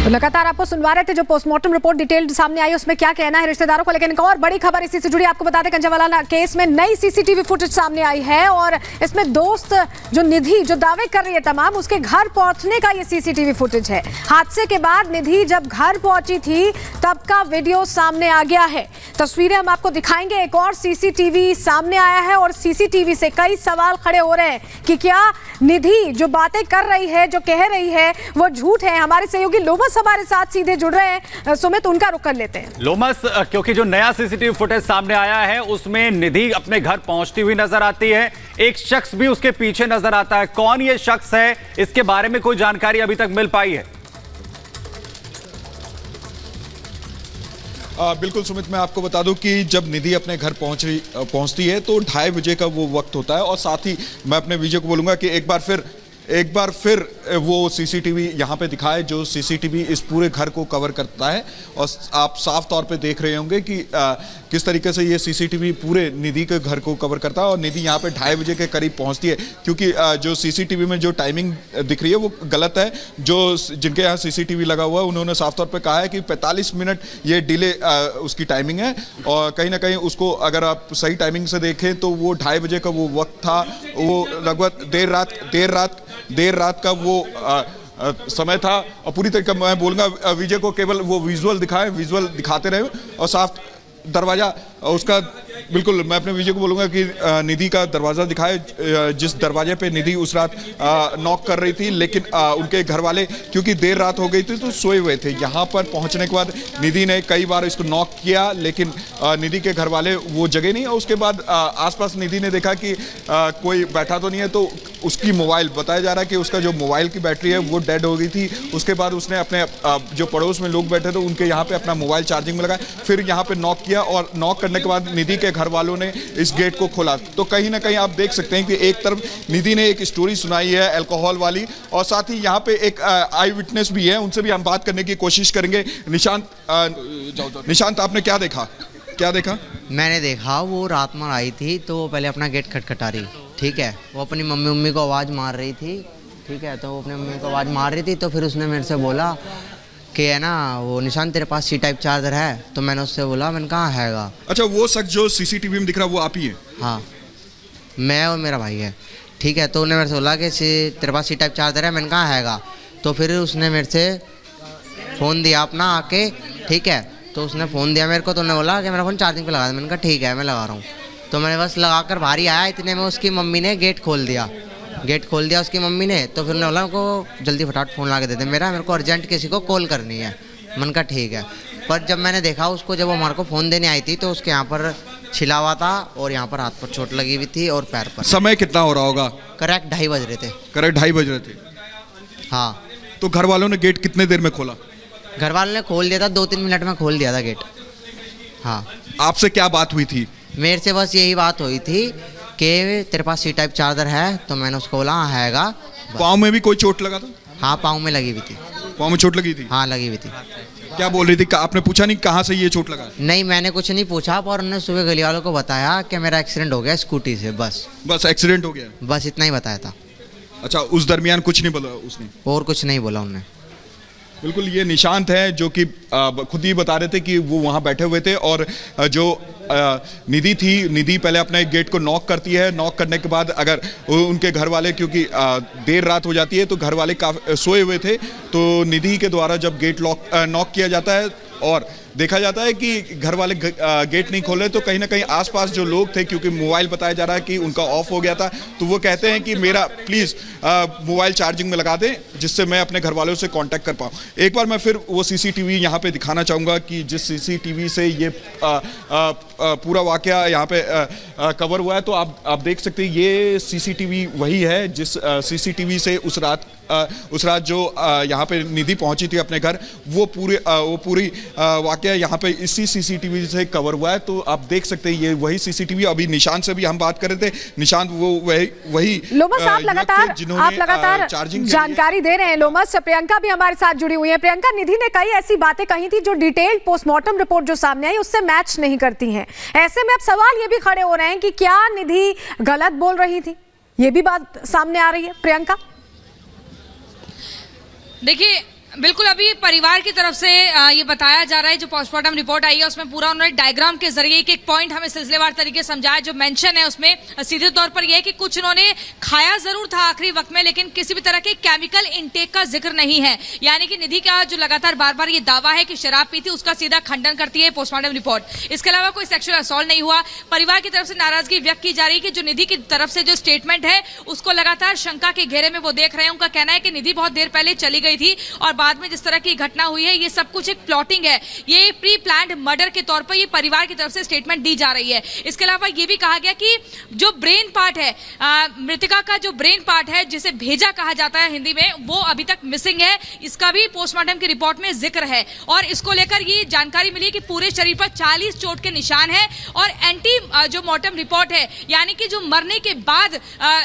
तो लगातार आपको सुनवा रहे थे जो पोस्टमार्टम रिपोर्ट डिटेल्ड सामने आई उसमें क्या कहना है रिश्तेदारों को। लेकिन एक और बड़ी खबर इसी से जुड़ी आपको बता दें, कंजरवाला केस में नई सीसीटीवी फुटेज सामने आई है और इसमें दोस्त जो निधि जो दावे कर रही है तमाम, उसके घर पहुंचने का ये सीसीटीवी फुटेज है। हादसे के बाद निधि जब घर पहुंची थी तब का वीडियो सामने आ गया है। तस्वीरें हम आपको दिखाएंगे। एक और सीसीटीवी सामने आया है और सीसीटीवी से कई सवाल खड़े हो रहे हैं कि क्या निधि जो बातें कर रही है, जो कह रही है, वो झूठ है। हमारे सहयोगी लोमस हमारे साथ सीधे जुड़ रहे हैं। सुमित, उनका रुख कर लेते हैं। लोमस, क्योंकि जो नया सीसीटीवी फुटेज सामने आया है उसमें निधि अपने घर पहुंचती हुई नजर आती है, एक शख्स भी उसके पीछे नजर आता है। कौन ये शख्स है, इसके बारे में कोई जानकारी अभी तक मिल पाई है? बिल्कुल सुमित, मैं आपको बता दूं कि जब निधि अपने घर पहुंचती है तो 2:30 बजे का वो वक्त होता है। और साथ ही मैं अपने विजय को बोलूंगा कि एक बार फिर वो सीसीटीवी यहाँ पे दिखाए जो सीसीटीवी इस पूरे घर को कवर करता है। और आप साफ तौर पे देख रहे होंगे कि किस तरीके से ये सीसीटीवी पूरे निधि के घर को कवर करता है। और निधि यहाँ पे 2:30 बजे के करीब पहुँचती है, क्योंकि जो सीसीटीवी में जो टाइमिंग दिख रही है वो गलत है। जो जिनके यहाँ सीसीटीवी लगा हुआ है उन्होंने साफ तौर पर कहा है कि 45 मिनट ये डिले उसकी टाइमिंग है। और कहीं ना कहीं उसको अगर आप सही टाइमिंग से देखें तो वो 2:30 बजे का वो वक्त था। वो लगभग देर रात का वो समय था। और पूरी तरीके मैं बोलूँगा विजय को केवल वो विजुअल दिखाते रहे और साफ दरवाजा उसका। बिल्कुल मैं अपने विजय को बोलूँगा कि निधि का दरवाज़ा दिखाए, जिस दरवाजे पे निधि उस रात नॉक कर रही थी। लेकिन उनके घर वाले क्योंकि देर रात हो गई थी तो सोए हुए थे। यहाँ पर पहुँचने के बाद निधि ने कई बार इसको नॉक किया, लेकिन निधि के घर वाले वो जगह नहीं। और उसके बाद आसपास निधि ने देखा कि कोई बैठा तो नहीं है, तो उसकी मोबाइल, बताया जा रहा है कि उसका जो मोबाइल की बैटरी है वो डेड हो गई थी। उसके बाद उसने अपने जो पड़ोस में लोग बैठे थे उनके यहाँ पे अपना मोबाइल चार्जिंग में लगाया, फिर यहाँ पे नॉक किया। और नॉक करने के बाद निधि के घर वालों ने इस गेट को खोला। तो कहीं ना कहीं आप देख सकते हैं कि एक तरफ निधि ने एक स्टोरी सुनाई है अल्कोहल वाली, और साथ ही यहाँ पे एक आई विटनेस भी है, उनसे भी हम बात करने की कोशिश करेंगे। निशांत, आपने क्या देखा? मैंने देखा वो रात में आई थी तो वो पहले अपना गेट खटखटा रही, ठीक है। वो अपनी मम्मी को आवाज़ मार रही थी, ठीक है। तो वो अपनी मम्मी को आवाज़ मार रही थी तो फिर उसने मेरे से बोला कि है ना वो निशान तेरे पास C टाइप चार्जर है। तो मैंने उससे बोला, मैंने कहा हैगा। अच्छा, वो शख्स जो सीसीटीवी में दिख रहा है वो आप ही है? हाँ, मैं और मेरा भाई है, ठीक है। तो उन्होंने मेरे से बोला कि तेरे पास C टाइप चार्जर है, मैंने कहा हैगा। तो फिर उसने मेरे से फ़ोन दिया अपना आके, ठीक है। तो उसने फ़ोन दिया मेरे को, तो उन्होंने बोला कि मेरा फ़ोन चार्जिंग पे लगा दे। मैंने कहा ठीक है, मैं लगा रहा हूँ। तो मैंने बस लगा कर बाहर ही आया, इतने में उसकी मम्मी ने गेट खोल दिया उसकी मम्मी ने। तो फिर उन्होंने बोला को जल्दी फटाफट फ़ोन ला के दे दे, मेरे को अर्जेंट किसी को कॉल करनी है। मैंने कहा ठीक है। पर जब मैंने देखा उसको, जब वो हमारे को फ़ोन देने आई थी तो उसके यहाँ पर छिला हुआ था और यहाँ पर हाथ पर चोट लगी हुई थी और पैर पर। समय कितना हो रहा होगा? करेक्ट 2:30 बज रहे थे। करेक्ट 2:30 बज रहे थे, हाँ। तो घर वालों ने गेट कितने देर में खोला? घर वालों ने खोल दिया था, 2-3 मिनट में खोल दिया था गेट। हाँ। आपसे क्या बात हुई थी? मेरे से बस यही बात हुई थी कि तेरे पास C टाइप चार्जर है। तो मैंने उसको बोला हाँ हैगा। पाँव में भी कोई चोट लगा था? हाँ, पाँव में लगी हुई थी। पाँव में चोट लगी थी? हाँ, लगी हुई थी। क्या बोल रही थी? आपने पूछा नहीं कहाँ से ये चोट लगा? नहीं, मैंने कुछ नहीं पूछा, पर उन्होंने सुबह गली वालों को बताया कि मेरा एक्सीडेंट हो गया स्कूटी से। बस एक्सीडेंट हो गया, बस इतना ही बताया था। अच्छा, उस दरमियान कुछ नहीं बोला उसने? और कुछ नहीं बोला उन्होंने। बिल्कुल, ये निशांत है जो कि खुद ही बता रहे थे कि वो वहाँ बैठे हुए थे। और जो निधि पहले अपने गेट को नॉक करती है। नॉक करने के बाद अगर उनके घर वाले, क्योंकि देर रात हो जाती है तो घर वाले सोए हुए थे, तो निधि के द्वारा जब गेट नॉक किया जाता है और देखा जाता है कि घर वाले गेट नहीं खोले, तो कहीं ना कहीं आसपास जो लोग थे, क्योंकि मोबाइल बताया जा रहा है कि उनका ऑफ हो गया था, तो वो कहते हैं कि मेरा प्लीज़ मोबाइल चार्जिंग में लगा दें जिससे मैं अपने घर वालों से कांटेक्ट कर पाऊँ। एक बार मैं फिर वो सीसीटीवी यहाँ पे दिखाना चाहूँगा कि जिस सीसीटीवी से ये पूरा वाकया यहाँ पे कवर हुआ है। तो आप देख सकते हैं ये सीसीटीवी वही है जिस सीसीटीवी से उस रात जो यहाँ पे निधि पहुँची थी अपने घर, वो पूरी वाकया यहाँ पे इसी सीसीटीवी से कवर हुआ है। तो आप देख सकते हैं ये वही सीसीटीवी। अभी निशांत से भी हम बात कर रहे थे, निशांत वो वही लोमस, आप लगातार जानकारी दे रहे हैं। लोमस, प्रियंका भी हमारे साथ जुड़ी हुई है। प्रियंका, निधि ने कई ऐसी बातें कही थी जो डिटेल्ड पोस्टमार्टम रिपोर्ट जो सामने आई उससे मैच नहीं करती हैं। ऐसे में अब सवाल ये भी खड़े हो रहे हैं कि क्या निधि गलत बोल रही थी? ये भी बात सामने आ रही है। प्रियंका, देखिए बिल्कुल, अभी परिवार की तरफ से ये बताया जा रहा है, जो पोस्टमार्टम रिपोर्ट आई है उसमें पूरा उन्होंने डायग्राम के जरिए एक एक पॉइंट हमें सिलसिलेवार तरीके से समझाया। जो मेंशन है उसमें सीधे तौर पर यह है कि कुछ उन्होंने खाया जरूर था आखिरी वक्त में, लेकिन किसी भी तरह के केमिकल इनटेक का जिक्र नहीं है। यानी कि निधि का जो लगातार बार बार ये दावा है कि शराब पी थी, उसका सीधा खंडन करती है पोस्टमार्टम रिपोर्ट। इसके अलावा कोई सेक्सुअल असॉल्ट नहीं हुआ। परिवार की तरफ से नाराजगी व्यक्त की जा रही है कि जो निधि की तरफ से जो स्टेटमेंट है उसको लगातार शंका के घेरे में वो देख रहे हैं। उनका कहना है कि निधि बहुत देर पहले चली गई थी और बाद में जिस तरह की घटना हुई है ये सब कुछ एक प्लॉटिंग है, ये प्री प्लान्ड मर्डर के तौर पर ये परिवार की तरफ से स्टेटमेंट दी जा रही है। इसके अलावा ये भी कहा गया कि जो ब्रेन पार्ट है, मृतका का जो ब्रेन पार्ट है जिसे भेजा कहा जाता है हिंदी में, वो अभी तक मिसिंग है। इसका भी पोस्टमार्टम की रिपोर्ट में जिक्र है और इसको लेकर ये जानकारी मिली कि पूरे शरीर पर 40 चोट के निशान है और एंटी जो मॉर्टम रिपोर्ट है, यानी कि जो मरने के बाद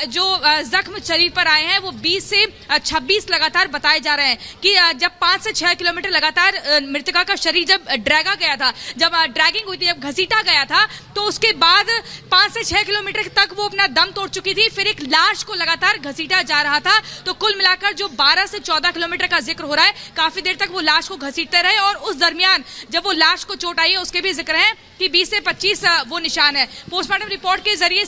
जो जख्म शरीर पर आए हैं वो 20 से 26 लगातार बताए जा रहे हैं कि जब 5 से 6 किलोमीटर लगातार मृतका का शरीर जब ड्रैगा गया था, जब ड्रैगिंग हुई थी, जब घसीटा गया था, तो उसके बाद 5 से 6 किलोमीटर तक वो अपना दम तोड़ चुकी थी। फिर एक लाश को लगातार घसीटा जा रहा था। तो कुल मिलाकर जो 12 से 14 किलोमीटर का जिक्र हो रहा है, काफी देर तक वो लाश को घसीटते रहे और उस दरमियान जब वो लाश को चोट आई है उसके भी जिक्र है कि 20 से 25 वो निशान है। पोस्टमार्टम रिपोर्ट के जरिए